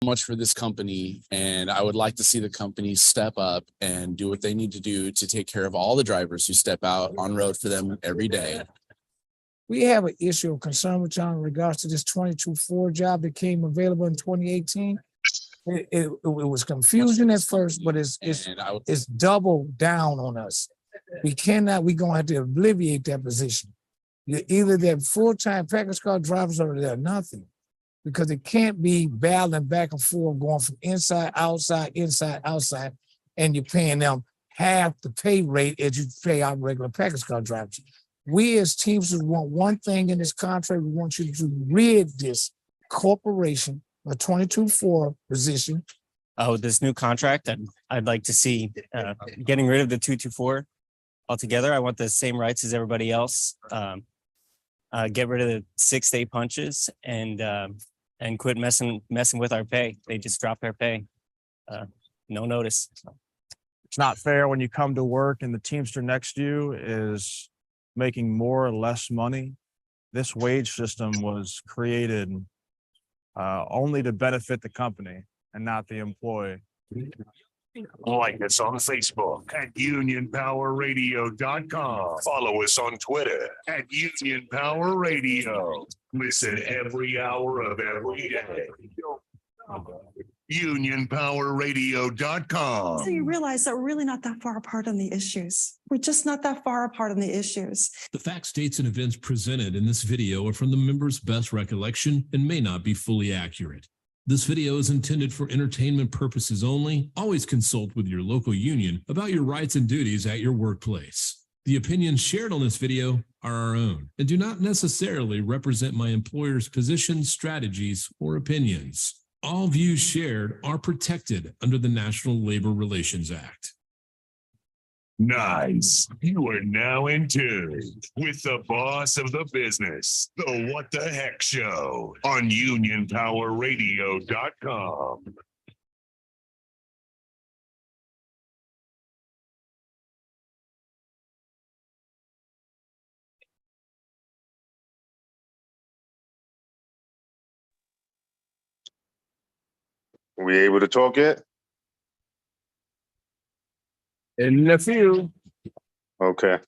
much for this company, and I would like to see the company step up and do what they need to do to take care of all the drivers who step out on road for them every day. We have an issue of concern with y'all in regards to this 22-4 job that came available in 2018. It was confusion at first, but it's double down on us. We're gonna have to alleviate that position. You're either that full-time package car drivers or they're nothing. Because it can't be battling back and forth, going from inside, outside, and you're paying them half the pay rate as you pay our regular package car drivers. We as Teamsters want one thing in this contract. We want you to rid this corporation, a 22-4 position. With this new contract, I'd like to see getting rid of the 224 altogether. I want the same rights as everybody else. Get rid of the 6-day punches and quit messing with our pay. They just dropped our pay. No notice. It's not fair when you come to work and the Teamster next to you is making more or less money. This wage system was created only to benefit the company and not the employee. Like us on Facebook at unionpowerradio.com. Follow us on Twitter at Union Power Radio. Listen every hour of every day. unionpowerradio.com. So you realize that we're really not that far apart on the issues. We're just not that far apart on the issues. The facts, dates, and events presented in this video are from the members' best recollection and may not be fully accurate. This video is intended for entertainment purposes only. Always consult with your local union about your rights and duties at your workplace. The opinions shared on this video are our own and do not necessarily represent my employer's positions, strategies, or opinions. All views shared are protected under the National Labor Relations Act. Nice. You are now in tune with the boss of the business, the What the Heck Show on unionpowerradio.com. We able to talk yet? In a few. Okay.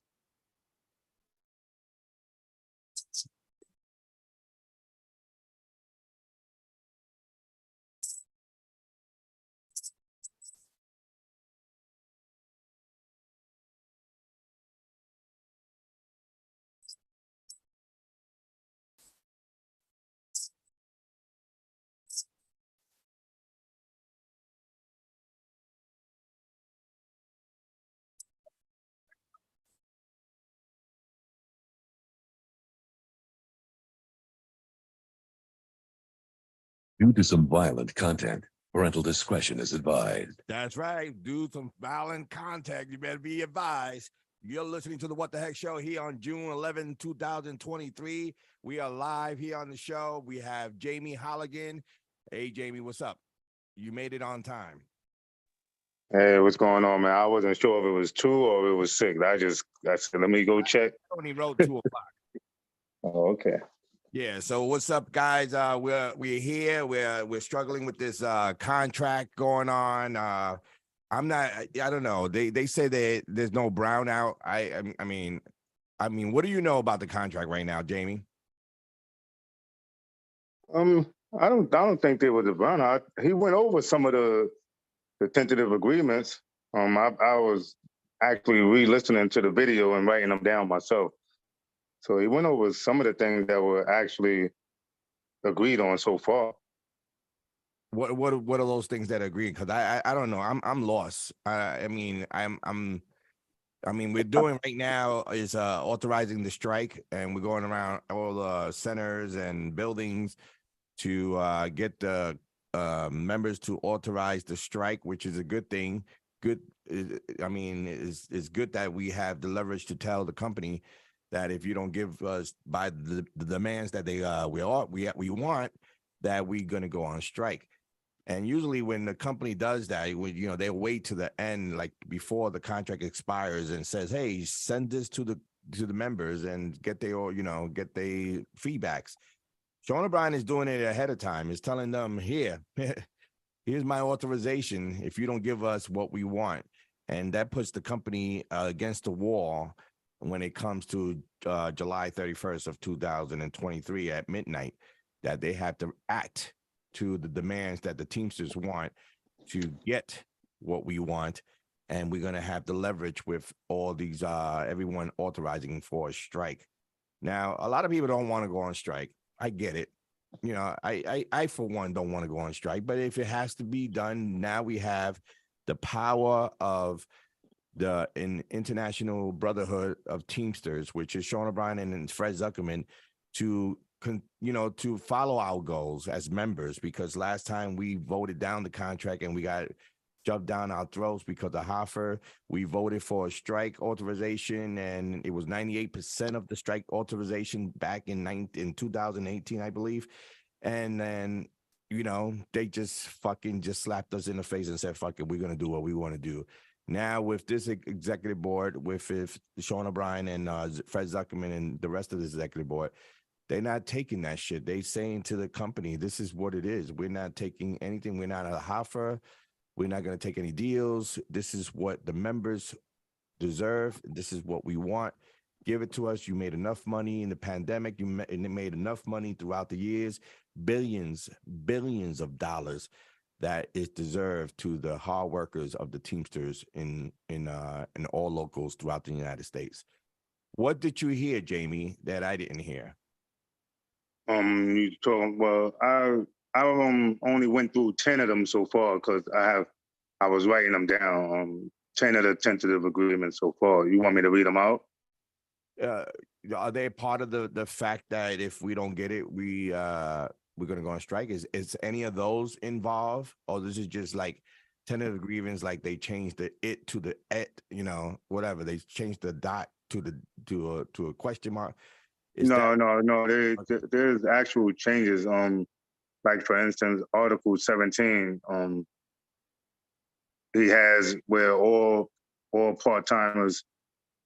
Due to some violent content, parental discretion is advised. That's right. Due to some violent content, you better be advised. You're listening to the What the Heck Show here on June 11, 2023. We are live here on the show. We have Jamie Holligan. Hey, Jamie, what's up? You made it on time. Hey, what's going on, man? I wasn't sure if it was 2 or if it was 6. Let me go check. Tony wrote 2 o'clock. Oh, okay. Yeah. So what's up, guys? We're here. We're struggling with this contract going on. I don't know. They say that there's no brownout. I mean, what do you know about the contract right now, Jamie? I don't think there was a brownout. He went over some of the tentative agreements. I was actually re-listening to the video and writing them down myself. So he went over some of the things that were actually agreed on so far. What are those things that are agreed? Because I don't know. I'm lost. We're doing right now is authorizing the strike, and we're going around all the centers and buildings to get the members to authorize the strike, which is a good thing. It's good that we have the leverage to tell the company that if you don't give us by the demands that we want, that we're going to go on strike. And usually when the company does that, they wait to the end, like before the contract expires, and says, hey, send this to the members and get their feedbacks. Sean O'Brien is doing it ahead of time. Is telling them, here, here's my authorization if you don't give us what we want. And that puts the company against the wall when it comes to July 31st of 2023 at midnight, that they have to act to the demands that the Teamsters want to get what we want. And we're going to have the leverage with all these, everyone authorizing for a strike. Now, a lot of people don't want to go on strike. I get it. You know, I for one, don't want to go on strike, but if it has to be done, now we have the power of the International Brotherhood of Teamsters, which is Sean O'Brien and Fred Zuckerman, to to follow our goals as members, because last time we voted down the contract and we got shoved down our throats because of Hoffer. We voted for a strike authorization, and it was 98% of the strike authorization back in 2018, I believe. And then, they just slapped us in the face and said, fuck it, we're going to do what we want to do. Now with this executive board, with Sean O'Brien and Fred Zuckerman and the rest of the executive board, they're not taking that shit. They saying to the company, this is what it is. We're not taking anything. We're not a Hoffer. We're not going to take any deals. This is what the members deserve. This is what we want. Give it to us. You made enough money in the pandemic. You made enough money throughout the years, billions of dollars that is deserved to the hard workers of the Teamsters in all locals throughout the United States. What did you hear, Jamie, that I didn't hear? You told, well, I only went through 10 of them so far because I was writing them down. 10 of the tentative agreements so far. You want me to read them out? Are they part of the fact that if we don't get it, we're going to go on strike? Is any of those involved, or this is just like tentative agreements, like they changed the it to the et, whatever, they changed the dot to a question mark? No. There's actual changes. Like for instance, Article 17. He has where all part-timers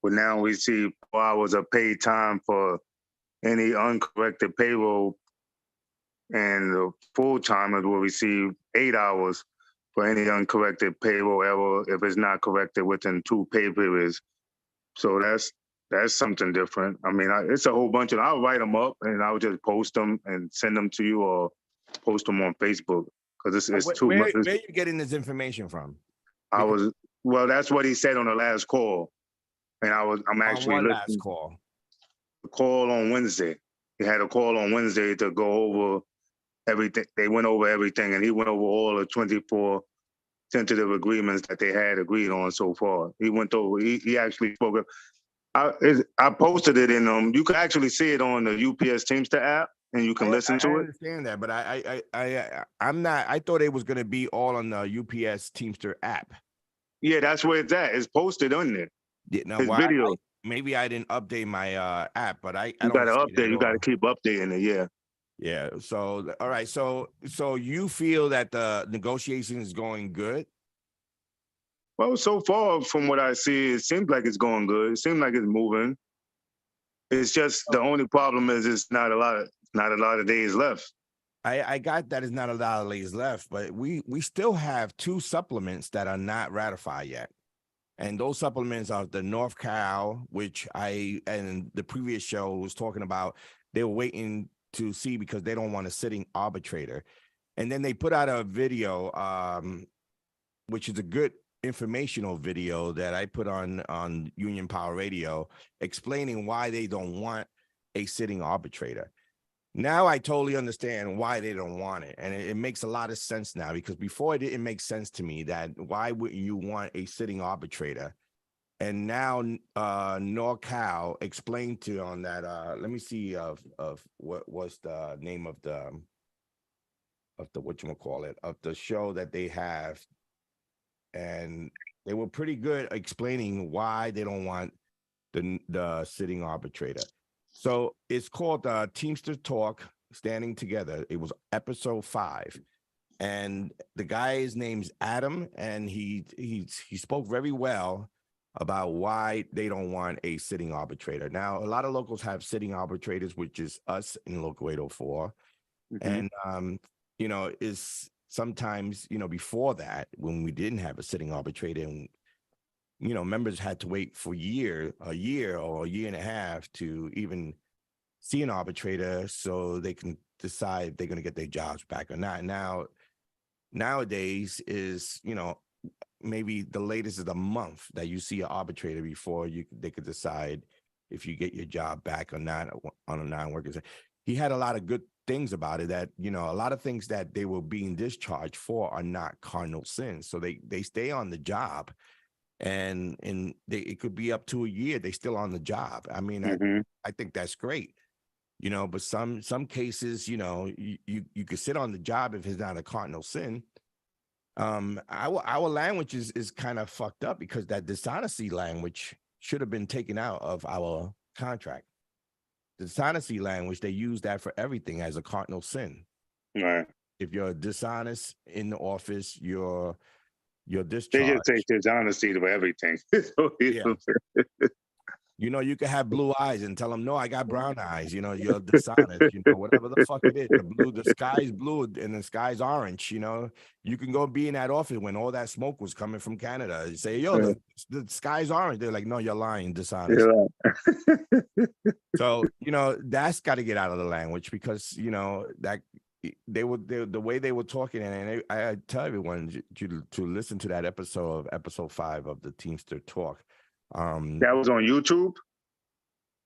will now receive 4 hours of paid time for any uncorrected payroll, and the full-timers will receive 8 hours for any uncorrected payroll error if it's not corrected within 2 pay periods. So that's something different. I mean, it's a whole bunch of. I'll write them up and I'll just post them and send them to you, or post them on Facebook, because it's too much. Where are you getting this information from? That's what he said on the last call, and I'm actually listening. Last call? The call on Wednesday. He had a call on Wednesday to go over everything. They went over everything, and he went over all the 24 tentative agreements that they had agreed on so far. He went over. He actually spoke. I posted it in you can actually see it on the UPS Teamster app, and you can listen to it. I understand that, but I'm not. I thought it was going to be all on the UPS Teamster app. Yeah, that's where it's at. It's posted on there. Yeah, now, his video. Maybe I didn't update my app, but I you don't got to update. You got to keep updating it. Yeah. Yeah. So all right. So you feel that the negotiation is going good? Well, so far from what I see, it seems like it's going good. It seems like it's moving. It's just the only problem is it's not a lot of days left. I got that it's not a lot of days left, but we still have 2 supplements that are not ratified yet. And those supplements are the North Cal, which and the previous show was talking about, they were waiting to see because they don't want a sitting arbitrator. And then they put out a video, which is a good informational video that I put on Union Power Radio, explaining why they don't want a sitting arbitrator. Now I totally understand why they don't want it. And it makes a lot of sense now, because before it didn't make sense to me that why wouldn't you want a sitting arbitrator? And now NorCal explained to on that, let me see of what was the name of the whatchamacallit, of the show that they have. And they were pretty good explaining why they don't want the sitting arbitrator. So it's called Teamster Talk Standing Together. It was episode 5. And the guy's name's Adam, and he spoke very well about why they don't want a sitting arbitrator. Now, a lot of locals have sitting arbitrators, which is us in Local 804. Mm-hmm. And, it's sometimes, before that, when we didn't have a sitting arbitrator and, members had to wait for a year or a year and a half to even see an arbitrator so they can decide if they're going to get their jobs back or not. Nowadays is, maybe the latest is a month that you see an arbitrator before they could decide if you get your job back or not on a non-worker. He had a lot of good things about it that, a lot of things that they were being discharged for are not cardinal sins. So they stay on the job and it could be up to a year. They still on the job. I mean, I think that's great, but some cases, you could sit on the job if it's not a cardinal sin. Our language is kind of fucked up because that dishonesty language should have been taken out of our contract. The dishonesty language, they use that for everything as a cardinal sin. Right. If you're dishonest in the office, you're They discharged. just take dishonesty to everything. Yeah. You could have blue eyes and tell them, no, I got brown eyes. You're dishonest, whatever the fuck it is. The sky is blue and the sky's orange. You can go be in that office when all that smoke was coming from Canada. You say, yo, the sky's orange. They're like, no, you're lying, dishonest. So, that's got to get out of the language because, that the way they were talking. And I tell everyone to listen to that episode 5 of the Teamster Talk. That was on YouTube.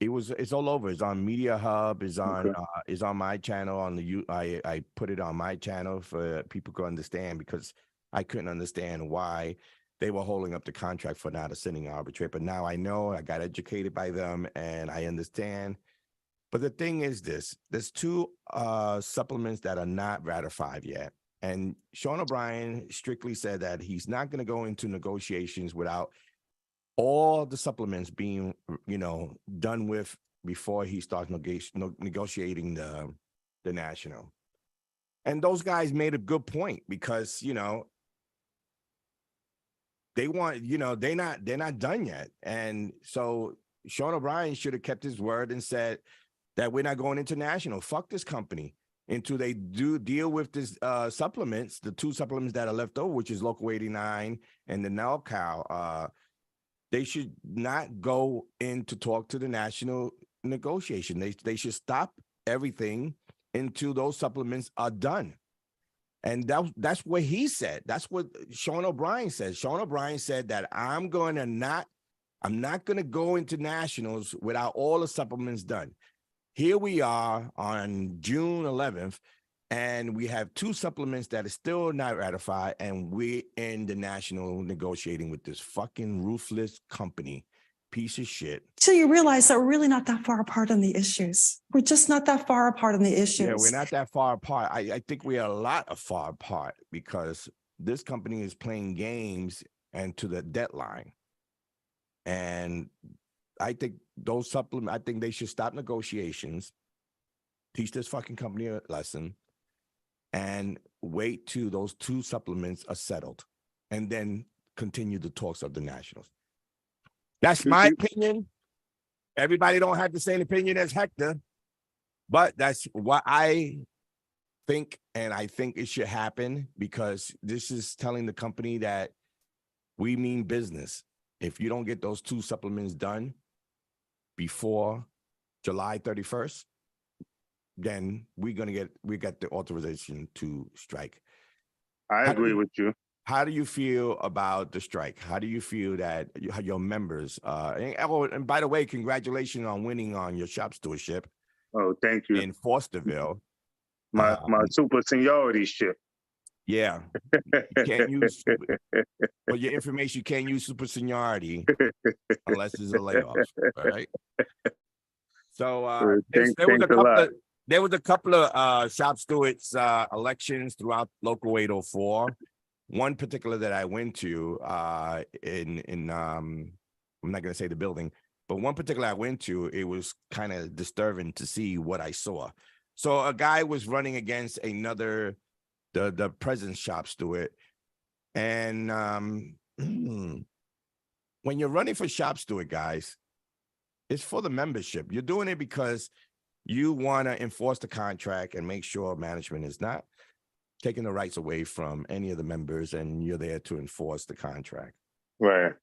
It's all over. It's on Media Hub. It's on my channel. I put it on my channel for people to understand because I couldn't understand why they were holding up the contract for not a sitting arbitrator. But now I know. I got educated by them and I understand. But the thing is there's 2 supplements that are not ratified yet. And Sean O'Brien strictly said that he's not going to go into negotiations without all the supplements being, done with before he starts negotiating the national. And those guys made a good point because, they want, they're not done yet. And so Sean O'Brien should have kept his word and said that we're not going international. Fuck this company until they do deal with this supplements, the 2 supplements that are left over, which is Local 89 and the NALCAL. They should not go in to talk to the national negotiation. They should stop everything until those supplements are done. And that's what he said. That's what Sean O'Brien said. Sean O'Brien said that I'm not going to go into nationals without all the supplements done. Here we are on June 11th, and we have 2 supplements that are still not ratified, and we're in the national negotiating with this fucking ruthless company, piece of shit. So you realize that we're really not that far apart on the issues. We're just not that far apart on the issues. Yeah, we're not that far apart. I think we are a lot far apart because this company is playing games and to the deadline. And I think those supplements, I think they should stop negotiations, teach this fucking company a lesson, and wait till those 2 supplements are settled and then continue the talks of the nationals. That's my opinion. Everybody don't have the same opinion as Hector, but that's what I think. And I think it should happen because this is telling the company that we mean business. If you don't get those 2 supplements done before July 31st, then we got the authorization to strike. I agree with you. How do you feel about the strike? How do you feel that your members, and by the way, congratulations on winning on your shop stewardship. Oh, thank you. In Fosterville. My super seniority ship. Yeah. You can't use, for your information, you can't use super seniority unless there's a layoff. All right. So there was a couple of shop stewards elections throughout local 804. One particular that I went to in I'm not going to say the building, but one particular I went to, it was kind of disturbing to see what I saw. So a guy was running against another, the president's shop steward. And when you're running for shop steward, guys, it's for the membership. You're doing it because you want to enforce the contract and make sure management is not taking the rights away from any of the members, and you're there to enforce the contract. Right.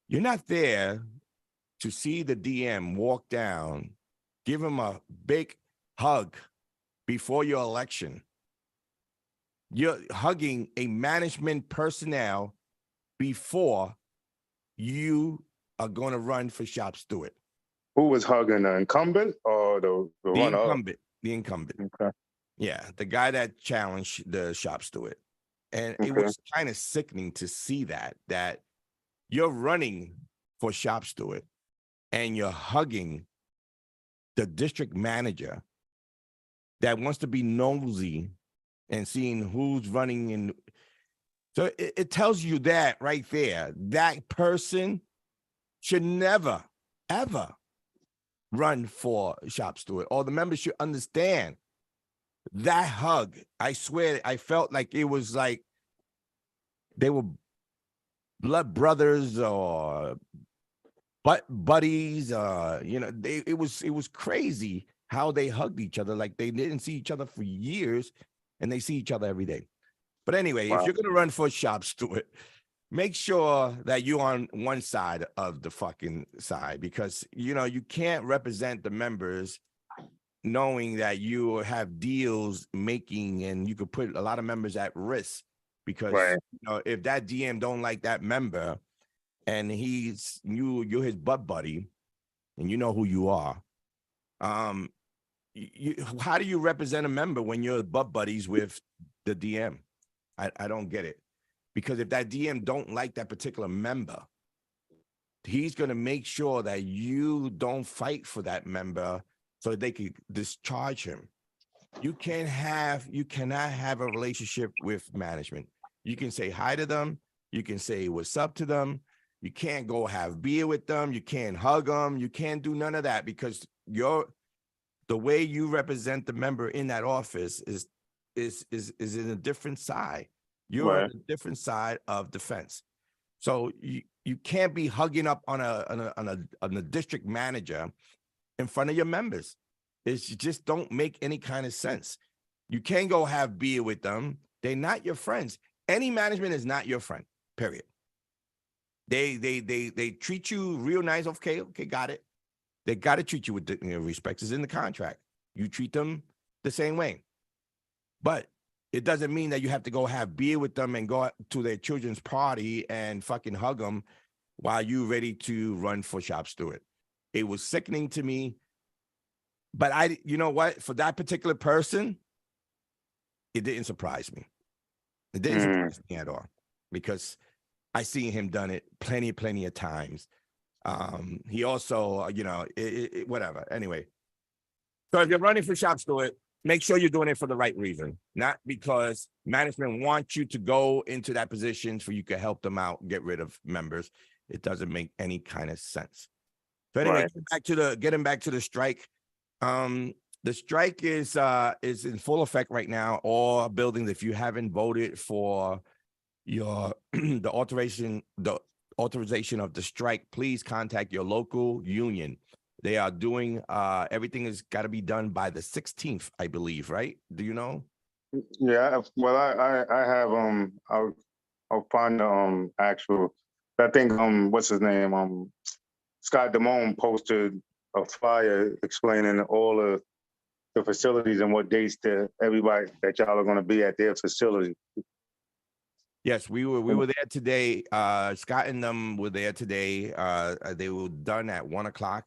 You're not there to see the DM walk down, give him a big hug before your election. You're hugging a management personnel before you are going to run for shop steward. Who was hugging, the incumbent or the runner-up? The incumbent. Okay. Yeah, the guy that challenged the shop steward. And it Okay. was kind of sickening to see that you're running for shop steward and you're hugging the district manager that wants to be nosy and seeing who's running in. So it tells you that right there, that person should never, ever run for shop steward, or the members should understand that hug. I swear, I felt like it was like they were blood brothers or buddies. It was crazy how they hugged each other, like they didn't see each other for years, and they see each other every day. But anyway, Wow. if you're gonna run for shop steward, make sure that you're on one side of the fucking side, because you can't represent the members knowing that you have deals making, and you could put a lot of members at risk, because Right. if that DM don't like that member and you're his butt buddy and you know who you are, how do you represent a member when you're butt buddies with the DM? I don't get it. Because if that DM don't like that particular member, he's going to make sure that you don't fight for that member so they can discharge him. You cannot have a relationship with management. You can say hi to them. You can say what's up to them. You can't go have beer with them. You can't hug them. You can't do none of that, because the way you represent the member in that office is in a different side. You're Right. on a different side of the fence. So you can't be hugging up on a district manager in front of your members. It just don't make any kind of sense. You can't go have beer with them. They're not your friends. Any management is not your friend, period. They treat you real nice. Okay, got it. They got to treat you with respect. It's in the contract. You treat them the same way. But it doesn't mean that you have to go have beer with them and go to their children's party and fucking hug them while you're ready to run for shop steward. It was sickening to me. But you know what? For that particular person, it didn't surprise me. It didn't surprise me at all, because I seen him done it plenty of times. He also, whatever. Anyway, so if you're running for shop steward, make sure you're doing it for the right reason, not because management wants you to go into that position so you can help them out, get rid of members. It doesn't make any kind of sense. So anyway, Right. getting back to the strike. The strike is in full effect right now. All buildings, if you haven't voted for your the authorization of the strike, please contact your local union. They are doing everything has got to be done by the 16th, I believe, right? Do you know? Yeah. Well, I have I'll find the actual. I think what's his name Scott Damone posted a flyer explaining all of the facilities and what dates that y'all are going to be at their facility. Yes, we were there today. Scott and them were there today. They were done at 1:00.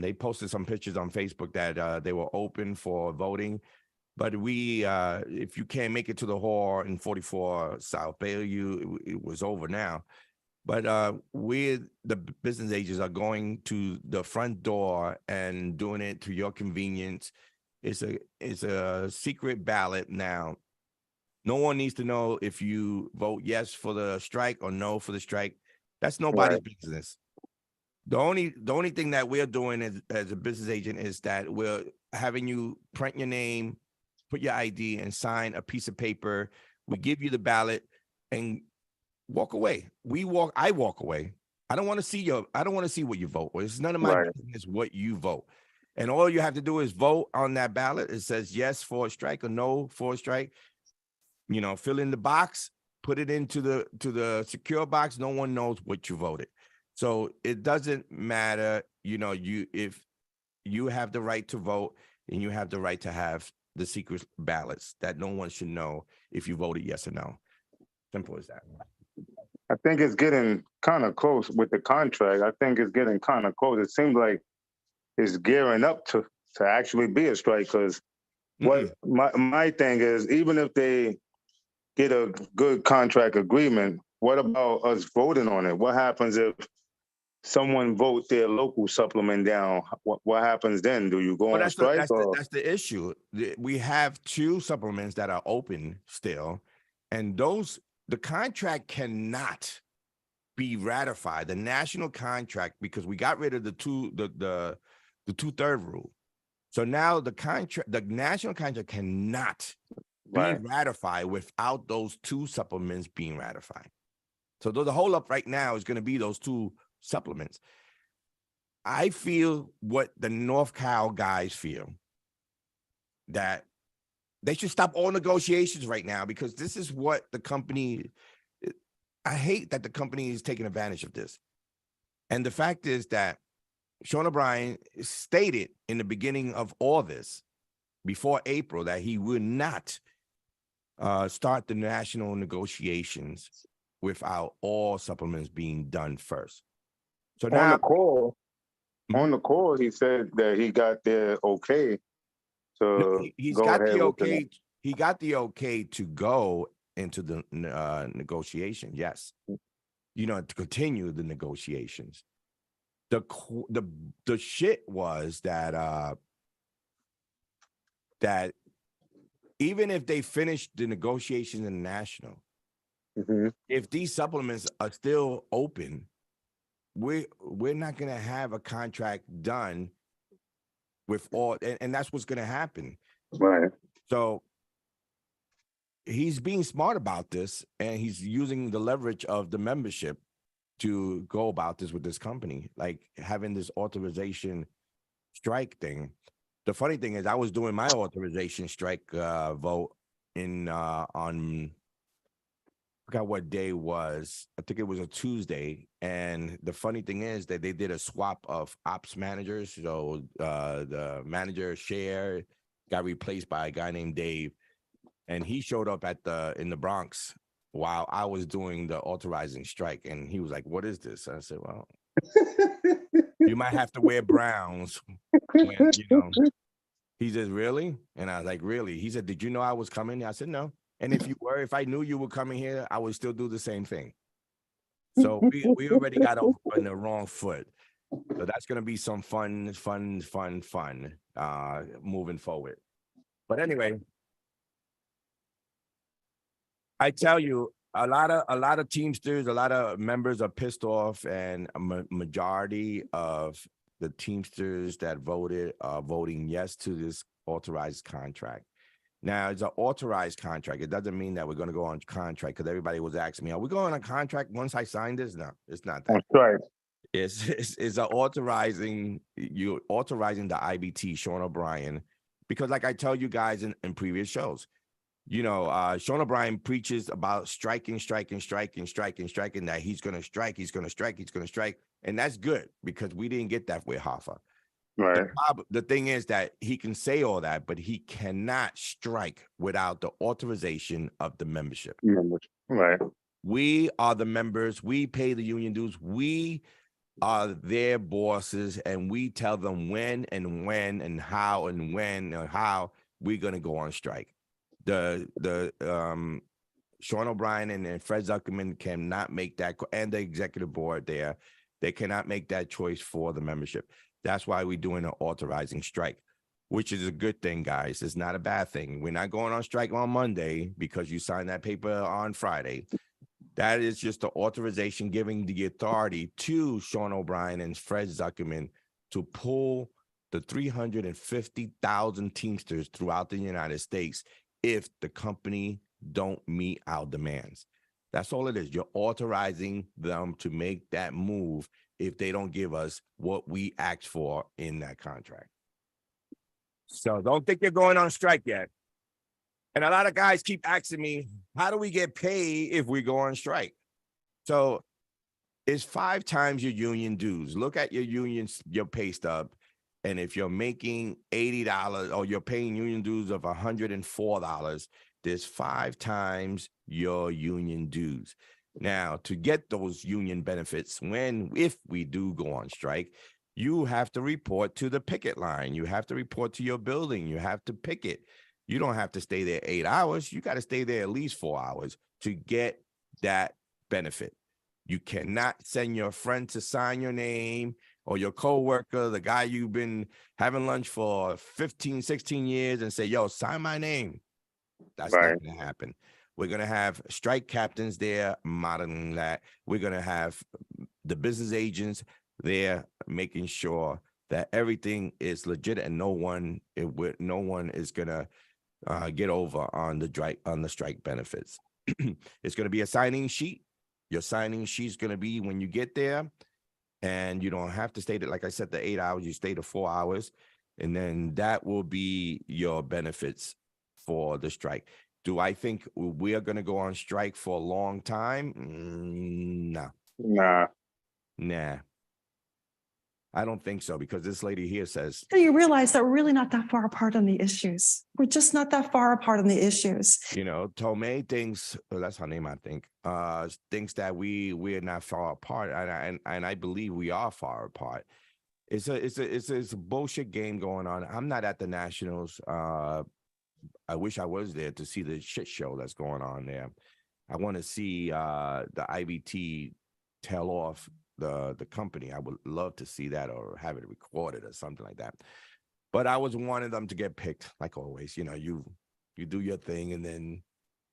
They posted some pictures on Facebook that they were open for voting. But if you can't make it to the hall in 44 South Bayview, it was over now. But the business agents are going to the front door and doing it to your convenience. It's a secret ballot now. No one needs to know if you vote yes for the strike or no for the strike. That's nobody's business. The only thing that we're doing as a business agent is that we're having you print your name, put your ID, and sign a piece of paper. We give you the ballot and walk away. I walk away. I don't want to see what you vote. It's none of my business what you vote. And all you have to do is vote on that ballot. It says yes for a strike or no for a strike. fill in the box, put it into the secure box. No one knows what you voted. So it doesn't matter, if you have the right to vote and you have the right to have the secret ballots that no one should know if you voted yes or no. Simple as that. I think it's getting kind of close with the contract. I think it's getting kind of close. It seems like it's gearing up to actually be a strike. Because what my thing is, even if they get a good contract agreement, what about us voting on it? What happens if someone vote their local supplement down? What happens then? Do you go on strike? That's the issue. We have 2 supplements that are open still, and the contract cannot be ratified, the national contract, because we got rid of the 2/3 rule. So now the national contract cannot be ratified without those 2 supplements being ratified. So the holdup right now is going to be those 2 supplements. I feel what the North Cal guys feel, that they should stop all negotiations right now, because this is what the company, I hate that the company is taking advantage of this. And the fact is that Sean O'Brien stated in the beginning of all this, before April, that he would not start the national negotiations without all supplements being done first. So now on the call, he said that he got their okay. So he's got the okay. He got the okay to go into the negotiation. Yes, to continue the negotiations. The shit was that that even if they finish the negotiations in the national, if these supplements are still open, we're not going to have a contract done with all, and that's what's going to happen. Right. So he's being smart about this, and he's using the leverage of the membership to go about this with this company, like having this authorization strike thing. The funny thing is, I was doing my authorization strike vote on, I forgot what day it was. I think it was a Tuesday. And the funny thing is that they did a swap of ops managers. So the manager Cher got replaced by a guy named Dave, and he showed up in the Bronx while I was doing the authorizing strike. And he was like, "What is this?" I said, "Well, you might have to wear browns when, He says, "Really?" And I was like, "Really?" He said, "Did you know I was coming?" I said, "No. And if I knew you were coming here, I would still do the same thing." So we already got off on the wrong foot. So that's going to be some fun moving forward. But anyway, I tell you, a lot of Teamsters, a lot of members are pissed off, and a majority of the Teamsters that voted are voting yes to this authorized contract. Now, it's an authorized contract. It doesn't mean that we're going to go on contract, because everybody was asking me, "Are we going on contract once I sign this?" No, it's not that. That's right. It's authorizing the IBT, Sean O'Brien, because like I tell you guys in previous shows, Sean O'Brien preaches about striking, that he's going to strike. And that's good, because we didn't get that with Hoffa. Right. The thing is that he can say all that, but he cannot strike without the authorization of the membership. Right. We are the members. We pay the union dues. We are their bosses, and we tell them when and how we're going to go on strike. The Sean O'Brien and Fred Zuckerman cannot make that, and the executive board there, they cannot make that choice for the membership. That's why we're doing an authorizing strike, which is a good thing, guys. It's not a bad thing. We're not going on strike on Monday because you signed that paper on Friday. That is just the authorization, giving the authority to Sean O'Brien and Fred Zuckerman to pull the 350,000 Teamsters throughout the United States if the company don't meet our demands. That's all it is. You're authorizing them to make that move if they don't give us what we asked for in that contract. So don't think you're going on strike yet. And a lot of guys keep asking me, how do we get paid if we go on strike? So it's 5 times your union dues. Look at your pay stub. And if you're making $80 or you're paying union dues of $104, there's 5 times your union dues. Now, to get those union benefits, if we do go on strike, you have to report to the picket line. You have to report to your building. You have to picket. You don't have to stay there 8 hours. You got to stay there at least 4 hours to get that benefit. You cannot send your friend to sign your name or your coworker, the guy you've been having lunch for 15, 16 years and say, yo, sign my name. That's Right. not going to happen. We're going to have strike captains there modeling that. We're going to have the business agents there making sure that everything is legit and no one is going to get over on the strike benefits. It's going to be a signing sheet. Your signing sheet's going to be when you get there, and you don't have to stay there. Like I said, the 8 hours, you stay to 4 hours, and then that will be your benefits for the strike. Do I think we are going to go on strike for a long time? No. Nah. I don't think so, because this lady here says, So you realize that we're really not that far apart on the issues. We're just not that far apart on the issues. Tomei thinks, that's her name, I think, thinks that we're not far apart, and I believe we are far apart. It's a bullshit game going on. I'm not at the Nationals. I wish I was there to see the shit show that's going on there. I want to see the IBT tell off the company. I would love to see that, or have it recorded or something like that. But I was wanting them to get picked, like always. You do your thing and then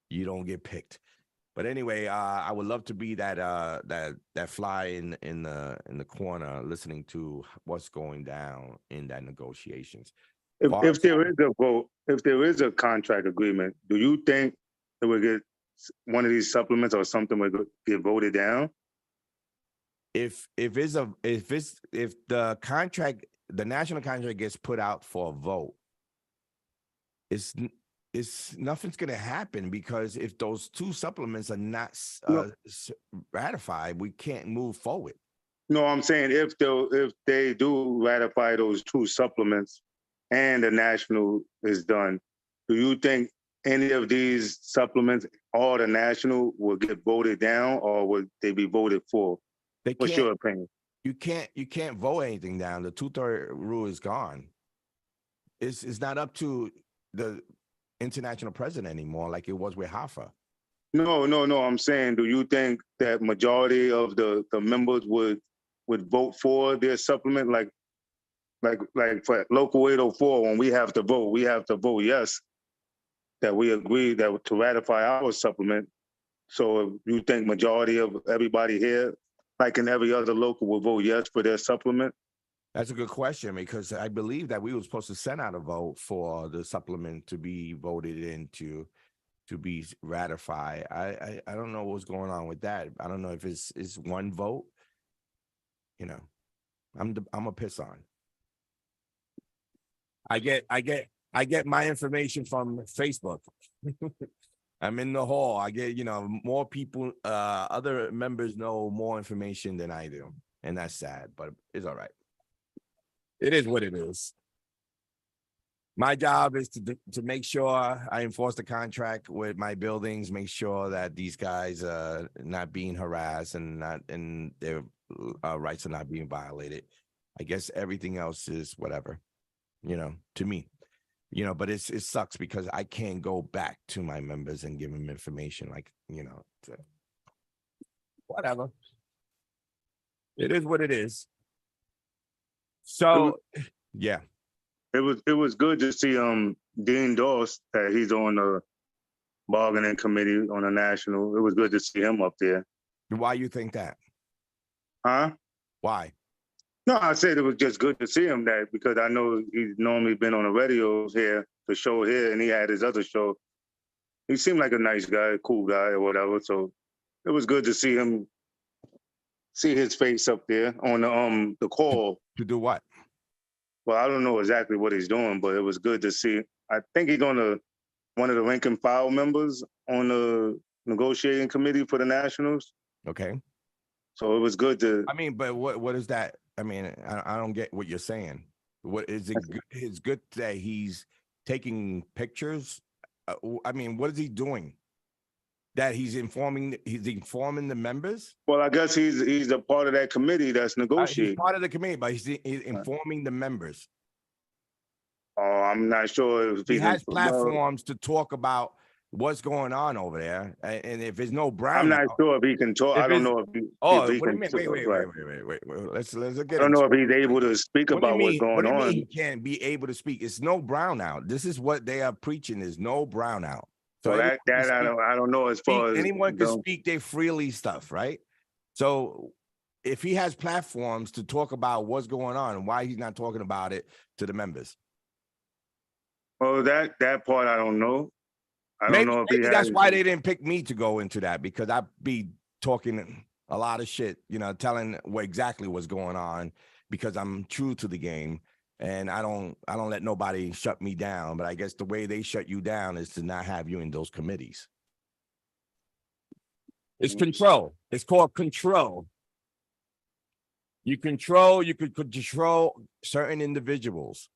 you don't get picked. But anyway, I would love to be that fly in the corner, listening to what's going down in that negotiations. If there is a vote, if there is a contract agreement, do you think it would get one of these supplements or something would get voted down? If the contract, the national contract gets put out for a vote, it's nothing's going to happen, because if those 2 supplements are not ratified, we can't move forward. No, I'm saying if they do ratify those 2 supplements and the national is done, do you think any of these supplements or the national will get voted down, or would they be voted for? What's your opinion? You can't vote anything down. The 2/3 rule is gone. It's not up to the international president anymore, like it was with HAFA. No. I'm saying, do you think that majority of the members would vote for their supplement? Like for local 804, when we have to vote yes, that we agree that to ratify our supplement. So you think majority of everybody here, like in every other local, will vote yes for their supplement? That's a good question, because I believe that we were supposed to send out a vote for the supplement to be voted into, to be ratified. I don't know what's going on with that. I don't know if it's one vote. I'm a piss on. I get my information from Facebook. I'm in the hall. I get, more people, other members know more information than I do. And that's sad, but it's all right. It is what it is. My job is to make sure I enforce the contract with my buildings, make sure that these guys are not being harassed and their rights are not being violated. I guess everything else is whatever, to me. But it sucks, because I can't go back to my members and give them information, whatever. It is what it is. So, yeah. It was good to see Dean Doss, that he's on the bargaining committee on the national. It was good to see him up there. Why you think that? Huh? Why? No, I said it was just good to see him, that because I know he's normally been on the radio here, the show here, and he had his other show. He seemed like a nice guy, cool guy or whatever. So it was good to see him, see his face up there on the call. To do what? Well, I don't know exactly what he's doing, but it was good to see. I think he's on one of the rank and file members on the negotiating committee for the Nationals. Okay. So it was good to. I mean, but what is that? I mean, I don't get what you're saying. What is it? It's good that he's taking pictures. I mean, what is he doing? That he's informing the members. Well, I guess he's a part of that committee that's He's negotiating. part of the committee, but he's informing the members. Oh, I'm not sure if He he's has platforms to talk about what's going on over there, and if there's no brown, I'm not sure if he can talk. I don't know if he. Oh, if he wait a can minute. Wait. Let's get. I don't know if he's able to speak about what's going What do you on. mean he can't be able to speak? It's no brownout. This is what they are preaching: is no brownout. So that I don't know as far as anyone can speak their freely stuff, right? So if he has platforms to talk about what's going on and why he's not talking about it to the members. Well, that part I don't know. I don't know if maybe that's why they didn't pick me to go into that, because I'd be talking a lot of shit, telling what exactly what's going on, because I'm true to the game and I don't let nobody shut me down. But I guess the way they shut you down is to not have you in those committees. It's control. It's called control. You could control certain individuals.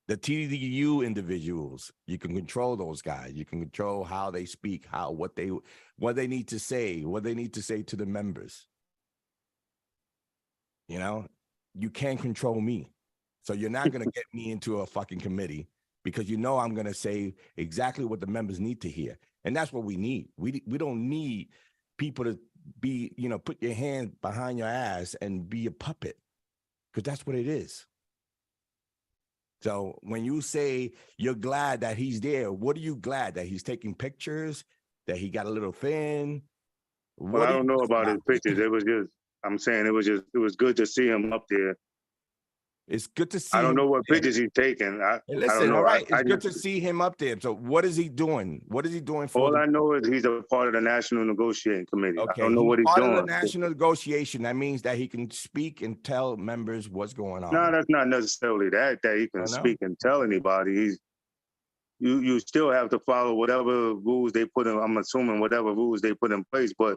The TDU individuals, you can control those guys. You can control how they speak, what they need to say, what they need to say to the members. You can't control me. So you're not going to get me into a fucking committee, because I'm going to say exactly what the members need to hear. And that's what we need. We don't need people to be, put your hand behind your ass and be a puppet, because that's what it is. So when you say you're glad that he's there, what are you glad that he's taking pictures, that he got a little thin? Well, I don't know about his pictures. I'm saying it was good to see him up there. It's good to see. I don't know what pictures he's taking. Listen, all right, it's good to see him up there. So what is he doing? What is he doing for? All I know is he's a part of the National Negotiating Committee. Okay, I don't know what he's part doing. Of the national negotiation. That means that he can speak and tell members what's going on. No, that's not necessarily that he can speak and tell anybody. You still have to follow whatever rules they put in. I'm assuming whatever rules they put in place, but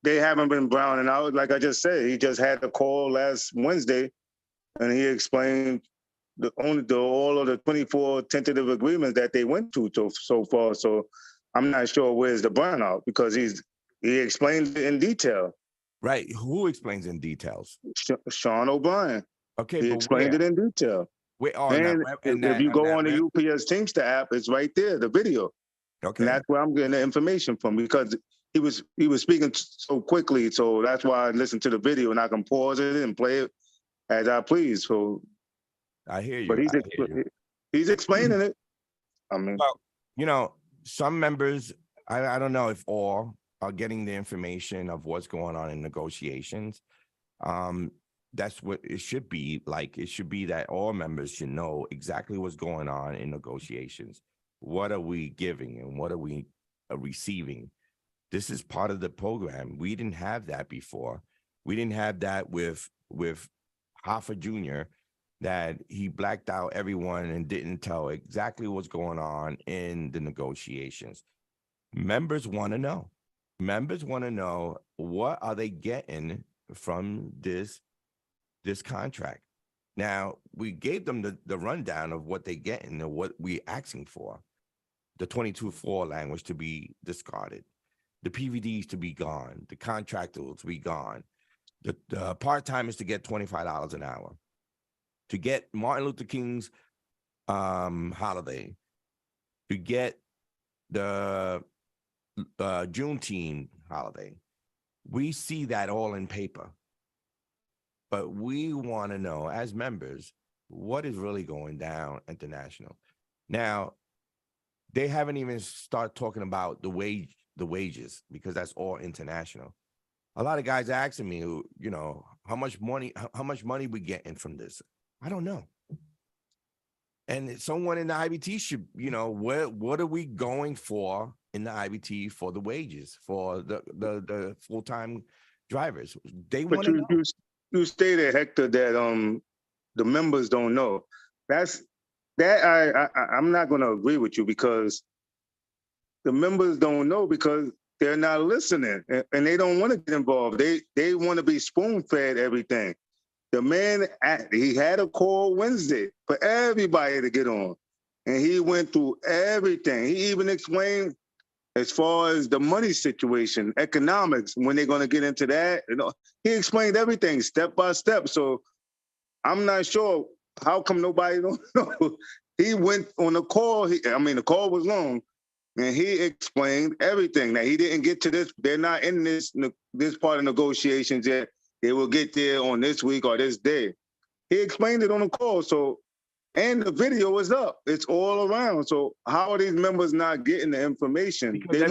they haven't been browning out. Like I just said, he just had a call last Wednesday, and he explained all of the 24 tentative agreements that they went to so far. So I'm not sure where's the brownout, because he explained it in detail. Right. Who explains in details? Sean O'Brien. Okay, he explained it in detail. And if you go on the UPS Teamster app, it's right there, the video. Okay. And that's where I'm getting the information from, because he was speaking so quickly. So that's why I listened to the video, and I can pause it and play it as I please. So I hear you. But he's explaining it. I mean, well, some members, I don't know if all are getting the information of what's going on in negotiations. That's what it should be like. It should be that all members should know exactly what's going on in negotiations. What are we giving and what are we receiving? This is part of the program. We didn't have that before. We didn't have that with Hoffa Jr., that he blacked out everyone and didn't tell exactly what's going on in the negotiations. Members want to know. Members want to know, what are they getting from this contract? Now, we gave them the rundown of what they getting and what we're asking for. The 22-4 language to be discarded, the PVDs to be gone, the contractors to be gone, the part-timers to get $25 an hour, to get Martin Luther King's holiday, to get the Juneteenth holiday. We see that all in paper. But we want to know, as members, what is really going down international. Now, they haven't even started talking about the wages, because that's all international. A lot of guys are asking me, how much money we getting from this? I don't know. And someone in the IBT should, what are we going for in the IBT for the wages for the full-time drivers? They want to know. You stated, Hector, that the members don't know. That's that I'm not going to agree with you because the members don't know because they're not listening and they don't want to get involved. They want to be spoon fed everything. The man, he had a call Wednesday for everybody to get on, and he went through everything. He even explained as far as the money situation, economics, when they're going to get into that. He explained everything step by step. So I'm not sure how come nobody don't know. He went on the call. The call was long, and he explained everything. That he didn't get to this. They're not in this part of negotiations yet. They will get there on this week or this day. He explained it on the call. So, and the video is up. It's all around. So how are these members not getting the information? Because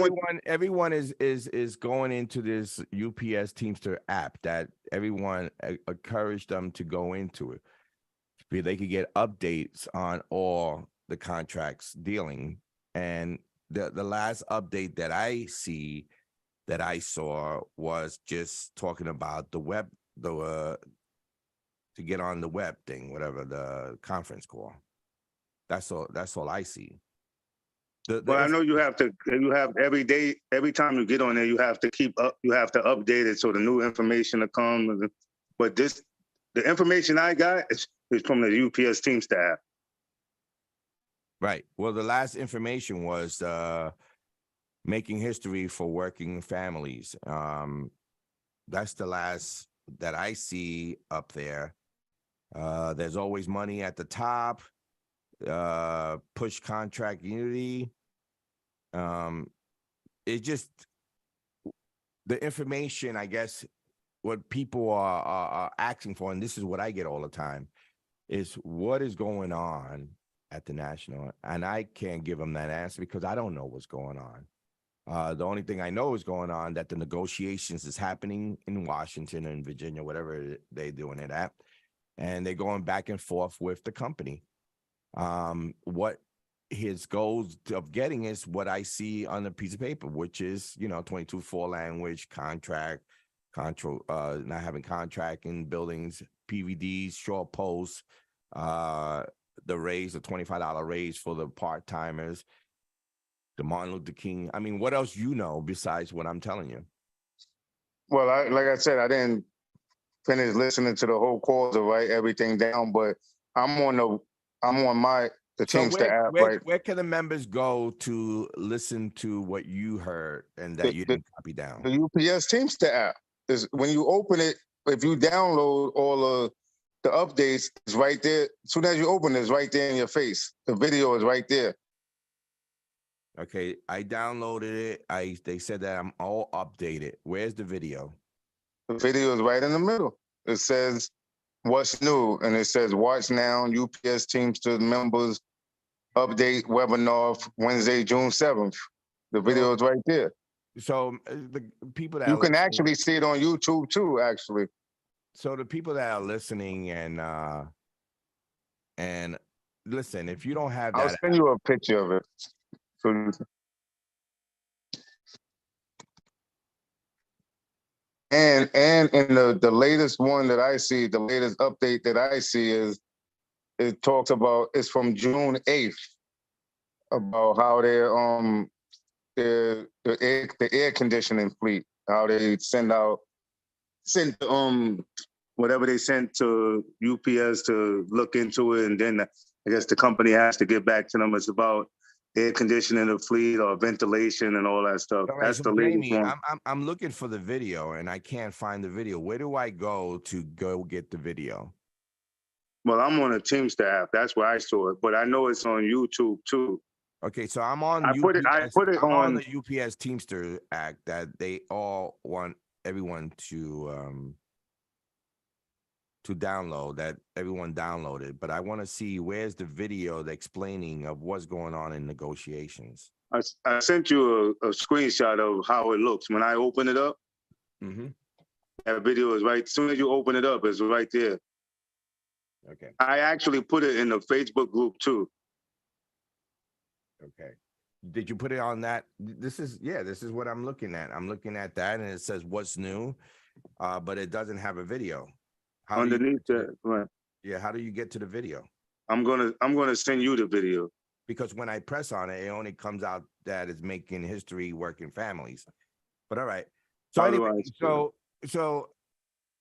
everyone is going into this UPS Teamster app that everyone encouraged them to go into it. They could get updates on all the contracts dealing. And the last update that I saw was just talking about the web, to get on the web thing, whatever, the conference call. That's all I see. Well, I know you have every day, every time you get on there, you have to update it so the new information will come. But the information I got is from the UPS Teamster app. Right. Well, the last information was making history for working families. That's the last that I see up there. There's always money at the top. Push contract unity. It's just the information, I guess, what people are asking for, and this is what I get all the time, is what is going on at the national, and I can't give them that answer because I don't know what's going on. The only thing I know is going on that the negotiations is happening in Washington and Virginia, whatever they're doing it at, and they're going back and forth with the company. What his goals of getting is what I see on the piece of paper, which is 22-4 language contract, not having contract in buildings, PVDs, short posts, the raise, the $25 raise for the part-timers, the Martin Luther King. I mean, what else besides what I'm telling you? Well, like I said, I didn't finish listening to the whole call to write everything down, but I'm on the Teamster app, right? Where can the members go to listen to what you heard and that you didn't copy down? The UPS Teamster app is when you open it. If you download all of the updates, it's right there. As soon as you open it, it's right there in your face. The video is right there. Okay, I downloaded it. They said that I'm all updated. Where's the video? The video is right in the middle. It says what's new, and it says watch now. UPS Teamster members update webinar Wednesday, June 7th. The video is right there. So the people that you can actually see it on YouTube too. Actually, so the people that are listening and listen, if you don't have that, I'll send you a picture of it. So, and in the latest one that I see, the latest update that I see is it talks about it's from June 8th about how the air conditioning fleet, how they sent whatever they sent to UPS to look into it, and then I guess the company has to get back to them. It's about air conditioning the fleet or ventilation and all that stuff. Right, that's so the latest Jamie, one. I'm looking for the video and I can't find the video. Where do I go to get the video? Well, I'm on a Teamster app. That's where I saw it, but I know it's on YouTube too. Okay, so I'm on. I put it on the UPS Teamster act that they all want everyone to download. That everyone downloaded, but I want to see where's the video explaining of what's going on in negotiations. I sent you a screenshot of how it looks when I open it up. Mm-hmm. That video is right. As soon as you open it up, it's right there. Okay. I actually put it in the Facebook group too. Okay. Did you put it on that? This is what I'm looking at. I'm looking at that and it says what's new, but it doesn't have a video. Underneath that, right. Yeah, how do you get to the video? I'm gonna send you the video. Because when I press on it, it only comes out that it's making history working families. But all right. So How do anyway, I spell so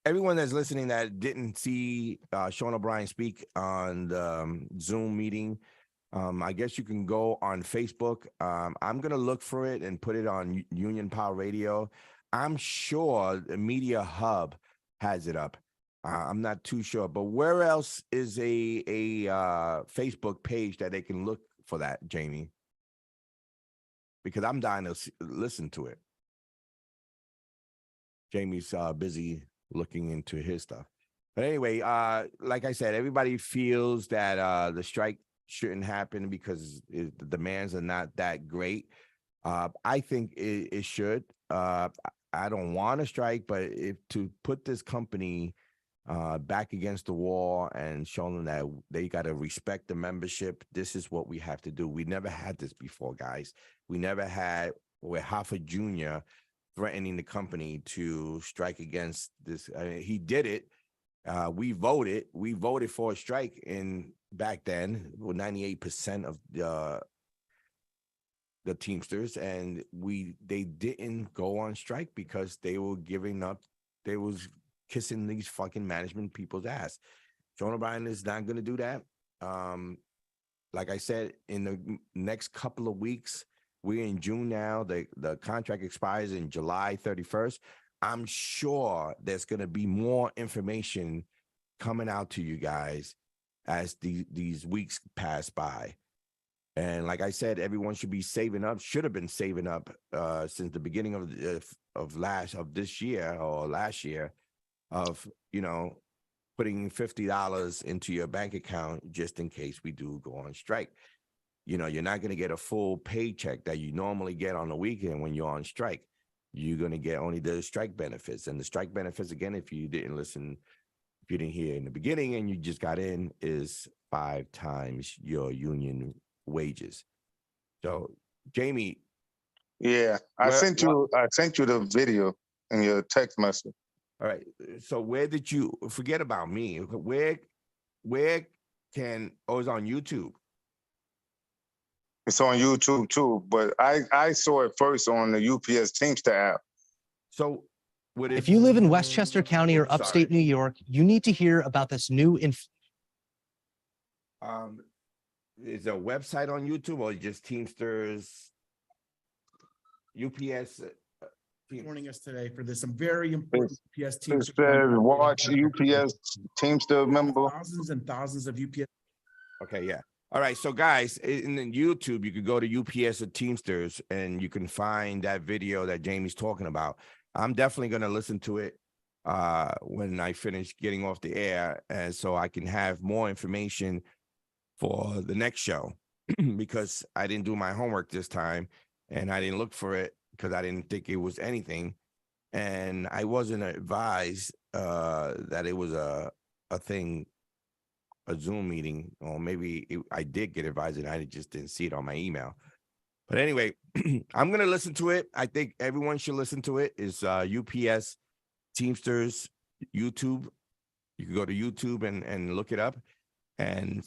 everyone that's listening that didn't see Sean O'Brien speak on the Zoom meeting, I guess you can go on Facebook. I'm gonna look for it and put it on Union Power Radio. I'm sure the Media Hub has it up. I'm not too sure, but where else is a Facebook page that they can look for that, Jamie? Because I'm dying to listen to it. Jamie's busy looking into his stuff. But anyway, like I said, everybody feels that the strike shouldn't happen because the demands are not that great. I think it should. I don't want to strike, but if to put this company back against the wall and show them that they got to respect the membership, this is what we have to do. We never had this before, guys. We never had with Hoffa Jr. threatening the company to strike against this. I mean, he did it. We voted for a strike in back then with 98% of the Teamsters, and they didn't go on strike because they were giving up. They was kissing these fucking management people's ass. Sean O'Brien is not going to do that. Like I said, in the next couple of weeks, we're in June now. The contract expires in July 31st. I'm sure there's going to be more information coming out to you guys as these weeks pass by. And like I said, everyone should be saving up, should have been saving up since the beginning of this year or last year of, putting $50 into your bank account just in case we do go on strike. You're not going to get a full paycheck that you normally get on the weekend when you're on strike. You're going to get only the strike benefits. And the strike benefits, again, if you didn't hear in the beginning and you just got in, is 5 times your union wages. So, Jamie. Yeah, I sent you the video in your text message. All right. So where did you forget about me? Where it's on YouTube? It's on YouTube too, but I saw it first on the UPS Teamster app. So if you live in Westchester County or upstate New York, you need to hear about this new is there a website on YouTube or just Teamsters UPS? Joining us today for this very important UPS It says watch UPS Teamster member. Thousands and thousands of UPS. Okay, yeah. All right, so guys, in the YouTube, you could go to UPS or Teamsters and you can find that video that Jamie's talking about. I'm definitely going to listen to it when I finish getting off the air, and so I can have more information for the next show because I didn't do my homework this time and I didn't look for it because I didn't think it was anything, and I wasn't advised that it was a thing, a Zoom meeting, or maybe I did get advised and I just didn't see it on my email. But anyway, I'm going to listen to it. I think everyone should listen to it. It's UPS Teamsters YouTube. You can go to YouTube and look it up. And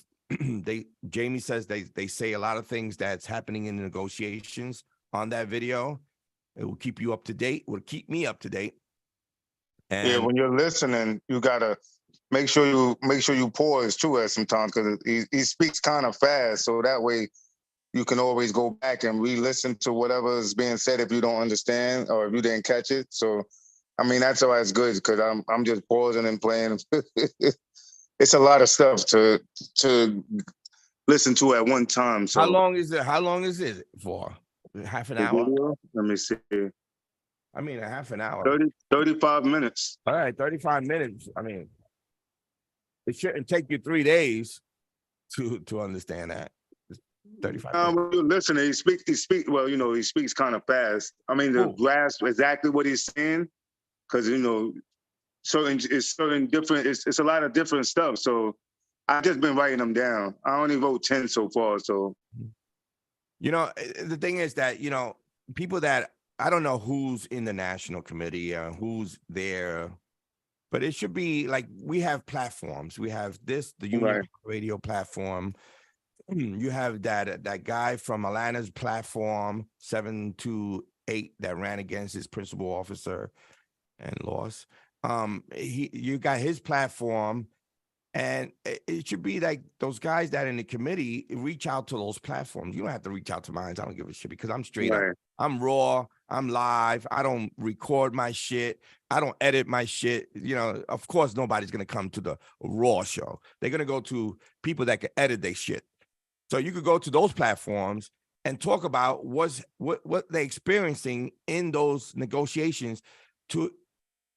Jamie says they say a lot of things that's happening in the negotiations on that video. It will keep you up to date. Will keep me up to date. And yeah, when you're listening, you gotta make sure you pause too at sometimes because he speaks kind of fast, so that way you can always go back and re-listen to whatever is being said if you don't understand or if you didn't catch it. So, I mean, that's always good because I'm just pausing and playing. It's a lot of stuff to listen to at one time. So how long is it? How long is it for? Half an hour? Video? Let me see. I mean, a half an hour. 35 minutes. All right, 35 minutes. I mean, it shouldn't take you 3 days to understand that. 35 minutes. When you listen, he speaks. Well, he speaks kind of fast. I mean, to grasp exactly what he's saying, because certain different. It's a lot of different stuff. So I've just been writing them down. I only wrote 10 so far. So the thing is that people that I don't know who's in the national committee, who's there, but it should be like we have platforms. We have the Union Right. Radio platform. You have that guy from Atlanta's platform 728 that ran against his principal officer and lost. You got his platform, and it should be like those guys that in the committee reach out to those platforms. You don't have to reach out to mine. I don't give a shit because I'm straight up. I'm raw. I'm live. I don't record my shit. I don't edit my shit. You know, of course, nobody's gonna come to the raw show. They're gonna go to people that can edit their shit. So you could go to those platforms and talk about what they're experiencing in those negotiations to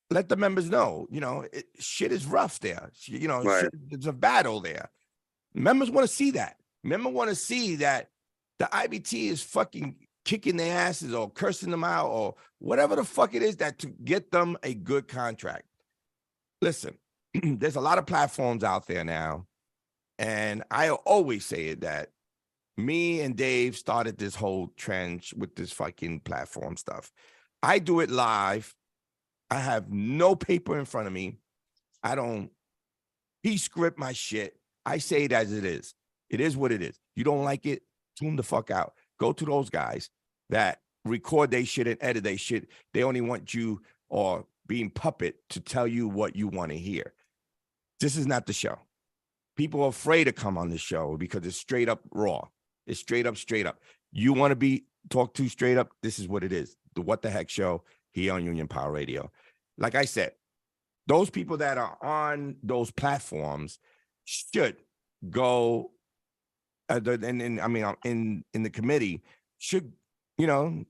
let the members know, you know, shit is rough there. You know, it's a battle there. Members want to see that. Members want to see that the IBT is fucking kicking their asses or cursing them out or whatever the fuck it is that to get them a good contract. Listen, there's a lot of platforms out there now. And I always say it that me and Dave started this whole trend with this fucking platform stuff. I do it live. I have no paper in front of me. I don't script my shit. I say it as it is. It is what it is. You don't like it, tune the fuck out. Go to those guys that record their shit and edit their shit. They only want you or being puppet to tell you what you want to hear. This is not the show. People are afraid to come on this show because it's straight up raw. It's straight up. You want to be talked to straight up? This is what it is. The What the Heck Show here on Union Power Radio. Like I said, those people that are on those platforms should go, in the committee should, you know,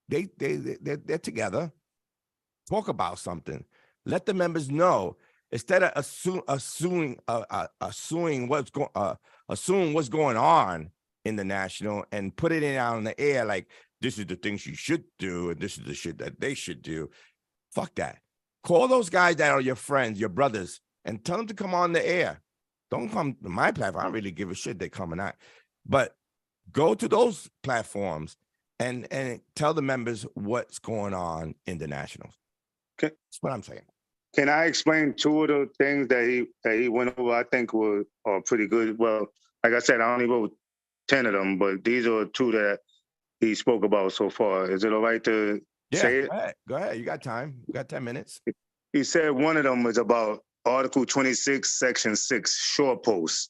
they're together. Talk about something. Let the members know. Instead of assuming what's going on in the national and put it out in the air like this is the things you should do and this is the shit that they should do. Fuck that. Call those guys that are your friends, your brothers, and tell them to come on the air. Don't come to my platform. I don't really give a shit they're coming out. But go to those platforms and tell the members what's going on in the nationals. Okay. That's what I'm saying. Can I explain two of the things that he went over? I think were pretty good. Well, like I said, I only wrote 10 of them, but these are two that he spoke about so far. Is it all right to say it? Go ahead. You got time. You got 10 minutes. He said one of them was about Article 26, Section 6, short posts.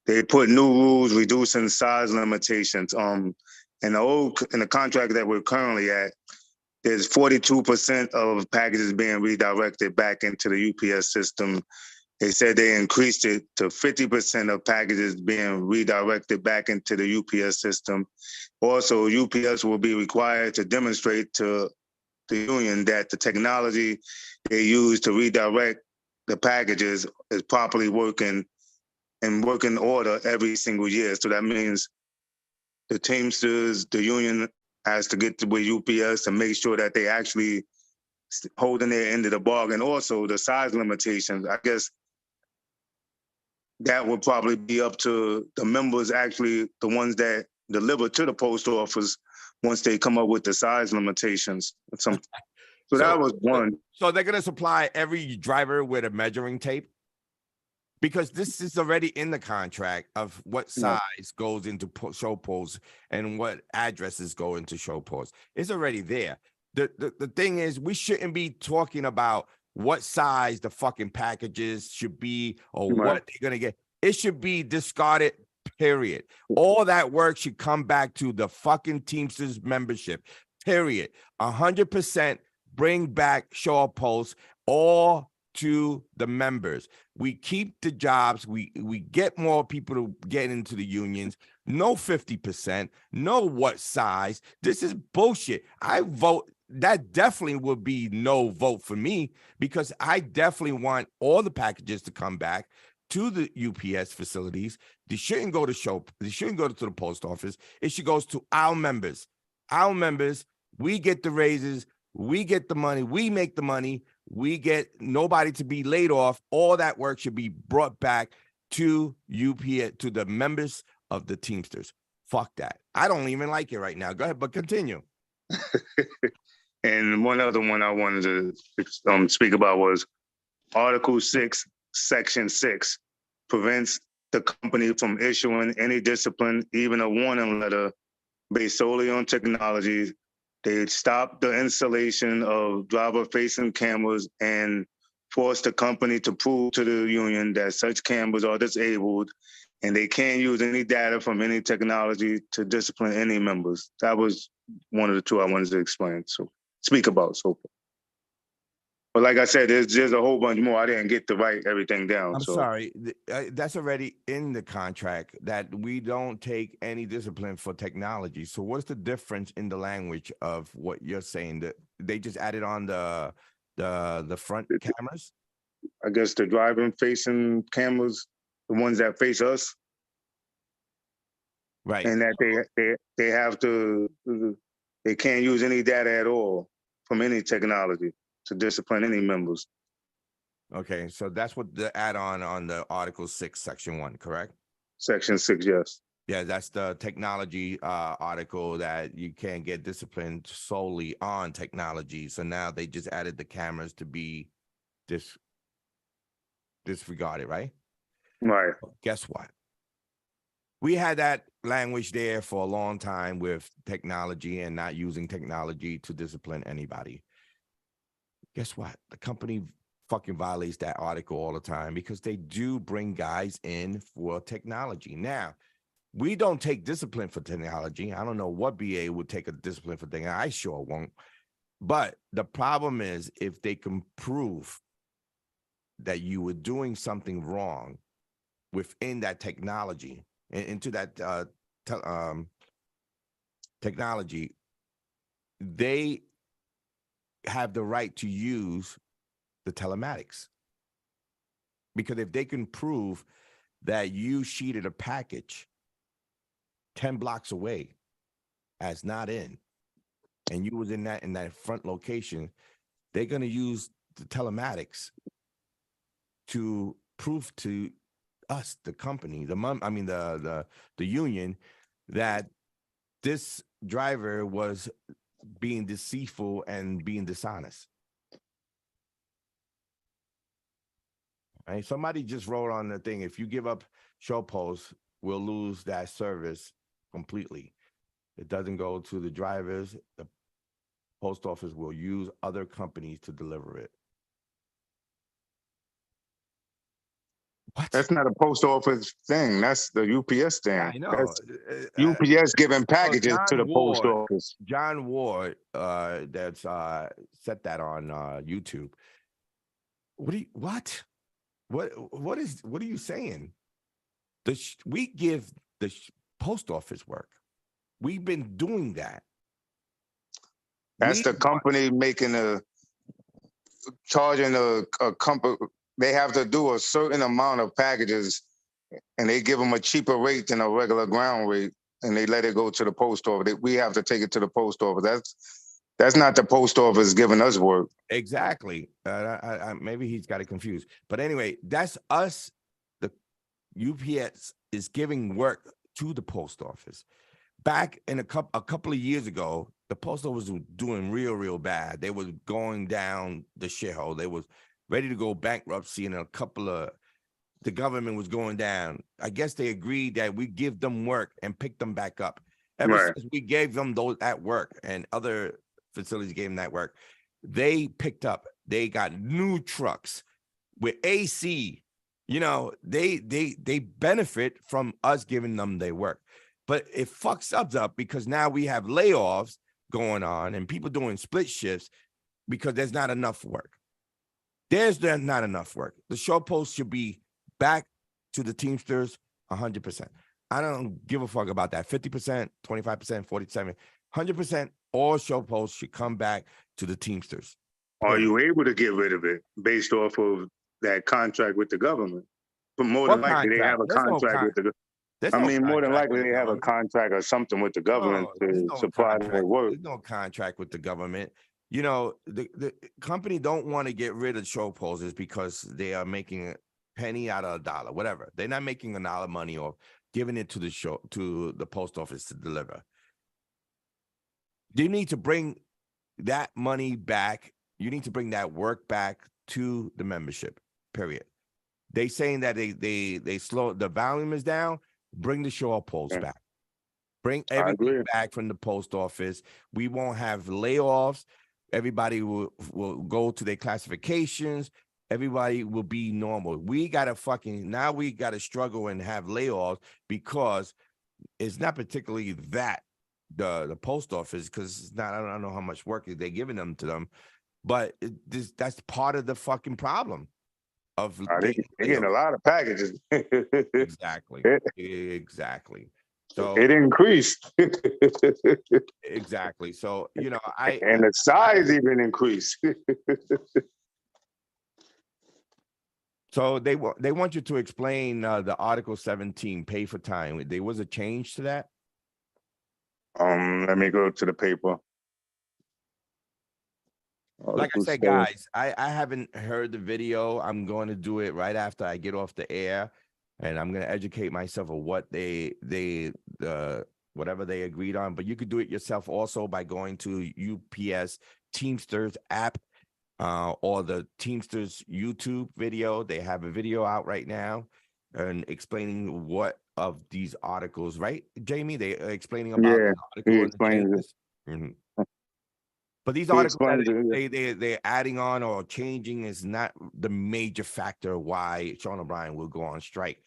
They put new rules reducing size limitations. In the contract that we're currently at, there's 42% of packages being redirected back into the UPS system. They said they increased it to 50% of packages being redirected back into the UPS system. Also, UPS will be required to demonstrate to the union that the technology they use to redirect the packages is properly working in working order every single year. So that means the Teamsters, the union has to get with UPS and make sure that they actually holding their end of the bargain. Also, the size limitations, I guess that would probably be up to the members, actually, the ones that deliver to the post office once they come up with the size limitations. So that was one. So they're going to supply every driver with a measuring tape? Because this is already in the contract of what size goes into show posts and what addresses go into show posts. It's already there. The thing is, we shouldn't be talking about what size the fucking packages should be or what they're going to get. It should be discarded, period. All that work should come back to the fucking Teamsters membership, period. 100% bring back show posts all to the members. We keep the jobs. We get more people to get into the unions. No 50%. No what size. This is bullshit. I vote. That definitely would be no vote for me because I definitely want all the packages to come back to the UPS facilities. They shouldn't go to They shouldn't go to the post office. It should go to our members. Our members. We get the raises. We get the money. We make the money. We get nobody to be laid off. All that work should be brought back to UPS, to the members of the Teamsters. Fuck that. I don't even like it right now. Go ahead, but continue. And one other one I wanted to speak about was Article 6, Section 6 prevents the company from issuing any discipline, even a warning letter, based solely on technology. They stopped the installation of driver-facing cameras and forced the company to prove to the union that such cameras are disabled and they can't use any data from any technology to discipline any members. That was one of the two I wanted to explain, so speak about. So, but like I said, there's a whole bunch more. I didn't get to write everything down. I'm so sorry. That's already in the contract that we don't take any discipline for technology. So what's the difference in the language of what you're saying? That they just added on the front cameras? I guess the driving facing cameras, the ones that face us, Right. and that they have to, they can't use any data at all from any technology to discipline any members. Okay. So that's what the add-on on the Article 6, Section 1, correct? Section 6, yes. Yeah, that's the technology article that you can't get disciplined solely on technology. So now they just added the cameras to be disregarded, right? Right. Guess what? We had that language there for a long time with technology and not using technology to discipline anybody. Guess what? The company fucking violates that article all the time because they do bring guys in for technology. Now, we don't take discipline for technology. I don't know what BA would take a discipline for technology. I sure won't. But the problem is if they can prove that you were doing something wrong within that technology, into that technology, they have the right to use the telematics. Because if they can prove that you sheeted a package 10 blocks away as not in, and you was in that front location, they're going to use the telematics to prove to us, the company, the union, that this driver was being deceitful and being dishonest. Right? Somebody just wrote on the thing, if you give up show posts, we'll lose that service completely. It doesn't go to the drivers. The post office will use other companies to deliver it. What? That's not a post office thing. That's the UPS thing. I know. That's UPS giving packages to the post office. John Ward, that's set that on YouTube. What are you saying? We give the post office work. We've been doing that. That's the company charging a company. They have to do a certain amount of packages and they give them a cheaper rate than a regular ground rate and they let it go to the post office. We have to take it to the post office. That's not the post office giving us work. Exactly. Maybe he's got it confused. But anyway, that's us. The UPS is giving work to the post office. Back in a couple of years ago, the post office was doing real bad. They were going down the shithole. They was ready to go bankruptcy, and the government was going down. I guess they agreed that we give them work and pick them back up. Ever since we gave them that work and other facilities gave them that work, they picked up. They got new trucks with AC. You know, they benefit from us giving them their work. But it fucks us up because now we have layoffs going on and people doing split shifts because there's not enough work. There's not enough work. The show post should be back to the Teamsters 100%. I don't give a fuck about that. 50%, 25%, 47%, 100%. All show posts should come back to the Teamsters. Are you able to get rid of it based off of that contract with the government? But more than likely, they have a contract with the government. More than likely, they have a contract or something with the government to supply their work. There's no contract with the government. You know, the company don't want to get rid of show posters because they are making a penny out of a dollar, whatever. They're not making a dollar money or giving it to the post office to deliver. They need to bring that money back. You need to bring that work back to the membership, period. They saying that they slow, the volume is down, bring the shore post back. Bring everything back from the post office. We won't have layoffs. Everybody will go to their classifications. Everybody will be normal. We got to struggle and have layoffs because it's not particularly that the post office, because it's not, I don't know how much work they're giving them to them, but that's part of the fucking problem of They're getting a lot of packages. Exactly. So it increased. Exactly. So, and the size even increased. So they want you to explain the Article 17 pay for time. There was a change to that. Let me go to the paper. Like I said, guys, I haven't heard the video. I'm going to do it right after I get off the air, and I'm going to educate myself of what whatever they agreed on. But you could do it yourself also by going to UPS Teamsters app or the Teamsters YouTube video. They have a video out right now and explaining what of these articles, right, Jamie? They are explaining about the article and the changes. But these articles that they're adding on or changing is not the major factor why Sean O'Brien will go on strike.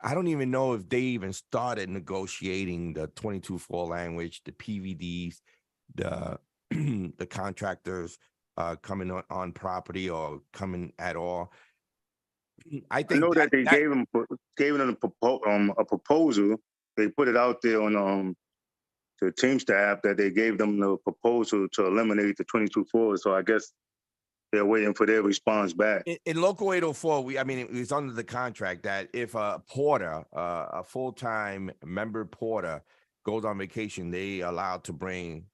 I don't even know if they even started negotiating the 22-4 language, the PVDs, the the contractors coming on property or coming at all. I know that they gave them a proposal. They put it out there on the Teamster app that they gave them the proposal to eliminate the 22-4. So I guess they're waiting for their response back. In Local 804, it was under the contract that if a porter, a full-time member porter, goes on vacation, they allowed to bring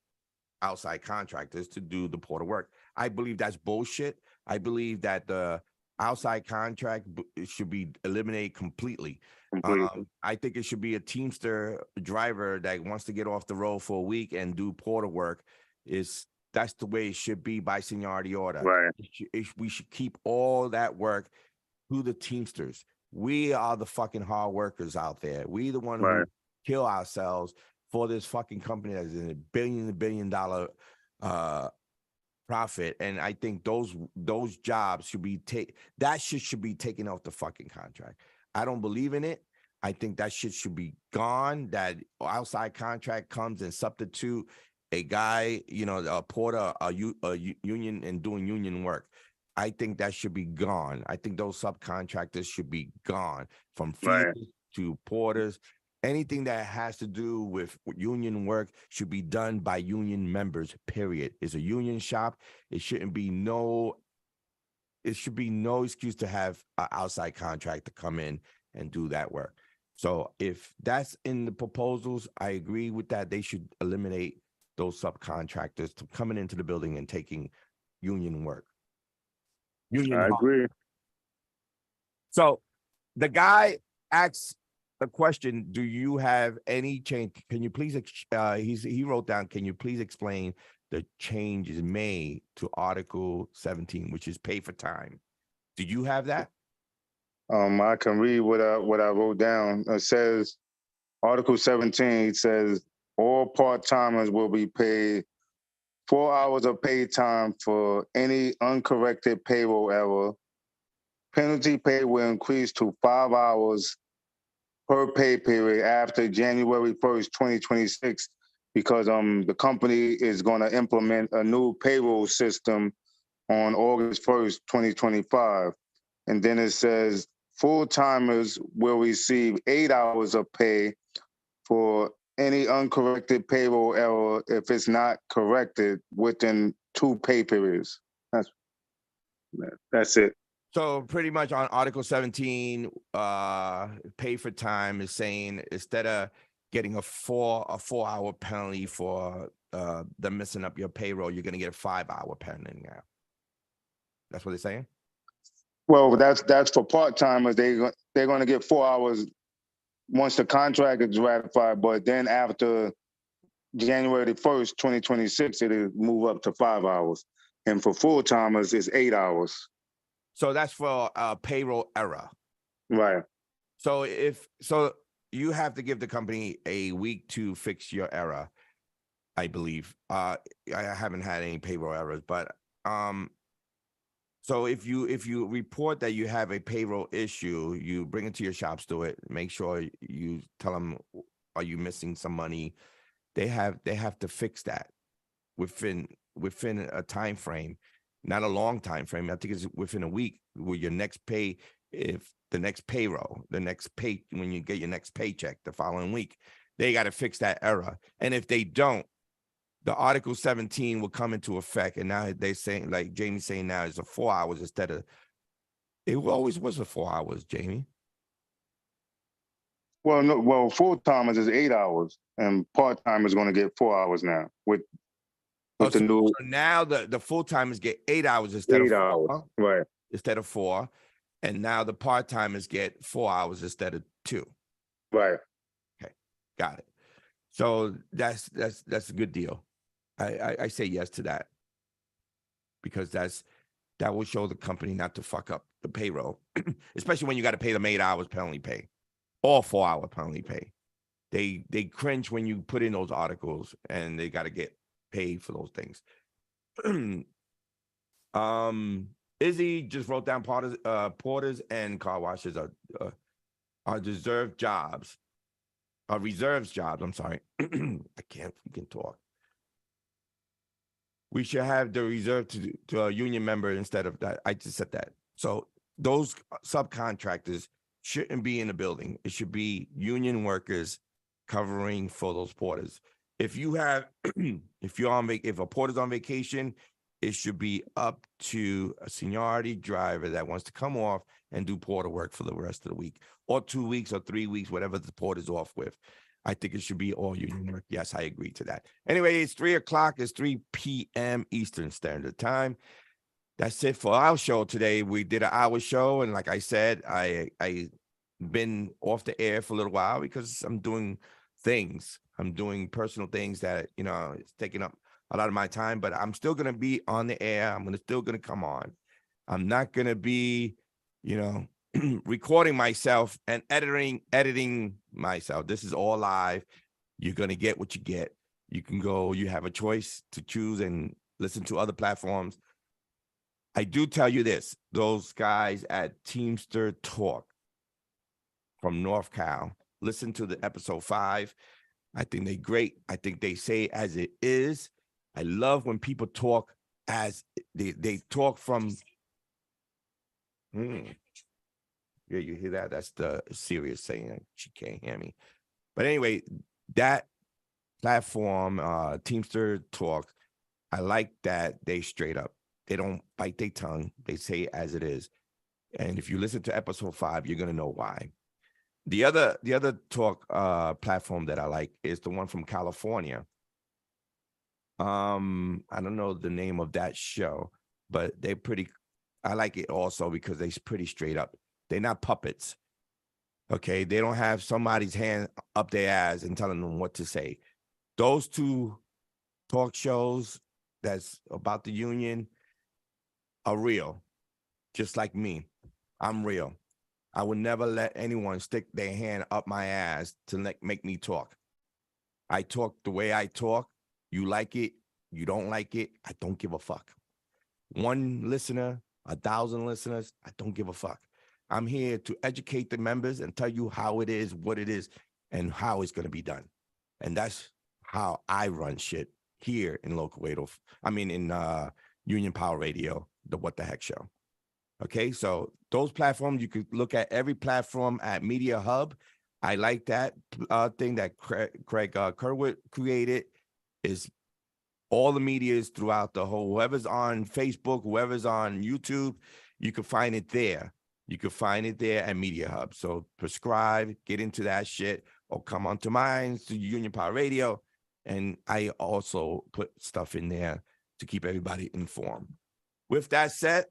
outside contractors to do the porter work. I believe that's bullshit. I believe that the outside contract should be eliminated completely. I think it should be a Teamster driver that wants to get off the road for a week and do porter work. That's the way it should be by seniority order. Right. We should keep all that work to the Teamsters. We are the fucking hard workers out there. We the one who kill ourselves for this fucking company that's in $1 billion profit. And I think those jobs should be should be taken off the fucking contract. I don't believe in it. I think that shit should be gone. That outside contract comes and substitute a guy, a porter, a union and doing union work. I think that should be gone. I think those subcontractors should be gone, from feeders to porters. Anything that has to do with union work should be done by union members, period. It's a union shop. It should be no excuse to have an outside contractor come in and do that work. So if that's in the proposals, I agree with that. They should eliminate those subcontractors coming into the building and taking union work. I agree. So the guy asks a question: do you have any change? Can you please? He wrote down. Can you please explain the changes made to Article 17, which is pay for time? Do you have that? I can read what I wrote down. It says, Article 17 says all part-timers will be paid 4 hours of paid time for any uncorrected payroll error. Penalty pay will increase to 5 hours per pay period after January 1st, 2026, because the company is going to implement a new payroll system on August 1st, 2025. And then it says full-timers will receive 8 hours of pay for any uncorrected payroll error if it's not corrected within 2 pay periods. That's it. So pretty much on Article 17, pay for time is saying instead of getting a 4-hour penalty for them messing up your payroll, you're going to get a 5-hour penalty now. That's what they're saying? Well, that's for part-timers. They're going to get 4 hours once the contract is ratified, but then after January 1st, 2026, it'll move up to 5 hours. And for full-timers, it's 8 hours. So that's for payroll error. Right. So you have to give the company a week to fix your error, I believe. I haven't had any payroll errors, but so if you report that you have a payroll issue, you bring it to your shop steward. Make sure you tell them, are you missing some money? They have to fix that within a time frame, not a long time frame. I think it's within a week. With your next pay, if the next payroll, the next pay, when you get your next paycheck the following week, they got to fix that error. And if they don't, the Article 17 will come into effect. And now they're saying, like Jamie's saying now, it's a 4 hours instead of, it always was a 4 hours, Jamie. Well, no, well, full-timers is 8 hours, and part-time is going to get 4 hours now with the new So now the full-timers get 8 hours instead 8 of 4, hours. Right. instead of 4. And now the part-timers get 4 hours instead of 2. Right. Okay, got it. So that's a good deal. I say yes to that, because that will show the company not to fuck up the payroll, especially when you got to pay them 8 hours penalty pay or 4 hour penalty pay. They cringe when you put in those articles, and they got to get paid for those things. Izzy just wrote down porters and car washers are reserved jobs. I'm sorry. I can't freaking talk. We should have the reserve to a union member instead of that. I just said that. So those subcontractors shouldn't be in the building. It should be union workers covering for those porters. If you have, if a porter's on vacation, it should be up to a seniority driver that wants to come off and do porter work for the rest of the week, or 2 weeks or 3 weeks, whatever the porter's off with. I think it should be all union work. Yes, I agree to that. Anyway, it's 3 o'clock. It's 3 p.m. Eastern Standard Time. That's it for our show today. We did an hour show, and like I said, I been off the air for a little while because I'm doing things. I'm doing personal things that, it's taking up a lot of my time, but I'm still going to be on the air. I'm still going to come on. I'm not going to be, recording myself and editing myself. This is all live. You're going to get what you get. You can go, you have a choice to choose and listen to other platforms. I do tell you this, those guys at Teamster Talk from North Cal, listen to the episode 5. I think they're great. I think they say as it is. I love when people talk as they talk from. Yeah, you hear that? That's the serious saying. She can't hear me. But anyway, that platform, Teamster Talk, I like that they straight up. They don't bite their tongue. They say as it is. And if you listen to episode 5, you're gonna know why. The other talk platform that I like is the one from California. I don't know the name of that show, but I like it also because they're pretty straight up. They're not puppets. Okay, they don't have somebody's hand up their ass and telling them what to say. Those 2 talk shows that's about the union are real, just like me. I'm real. I would never let anyone stick their hand up my ass to make me talk. I talk the way I talk. You like it, you don't like it, I don't give a fuck. 1 listener, 1,000 listeners, I don't give a fuck. I'm here to educate the members and tell you how it is, what it is, and how it's going to be done. And that's how I run shit here in in Union Power Radio, the What the Heck Show. Okay, so those platforms, you could look at every platform at Media Hub. I like that thing that Craig Kerwood created. Is all the media is throughout the whole, whoever's on Facebook, whoever's on YouTube, you can find it there. You can find it there at Media Hub. So prescribe, get into that shit, or come onto mine, to Union Power Radio. And I also put stuff in there to keep everybody informed. With that said,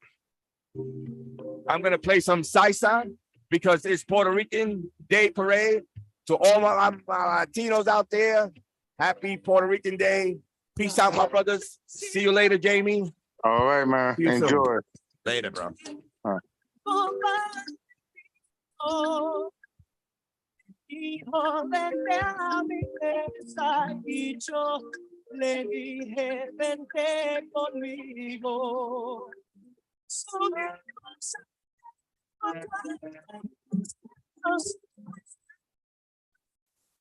I'm going to play some salsa because it's Puerto Rican Day Parade. To all my Latinos out there, happy Puerto Rican Day. Peace out, my brothers. See you later, Jamie. All right, man. See you soon. Enjoy. Later, bro. Hijo, vente a mi casa y yo le dije, vente conmigo.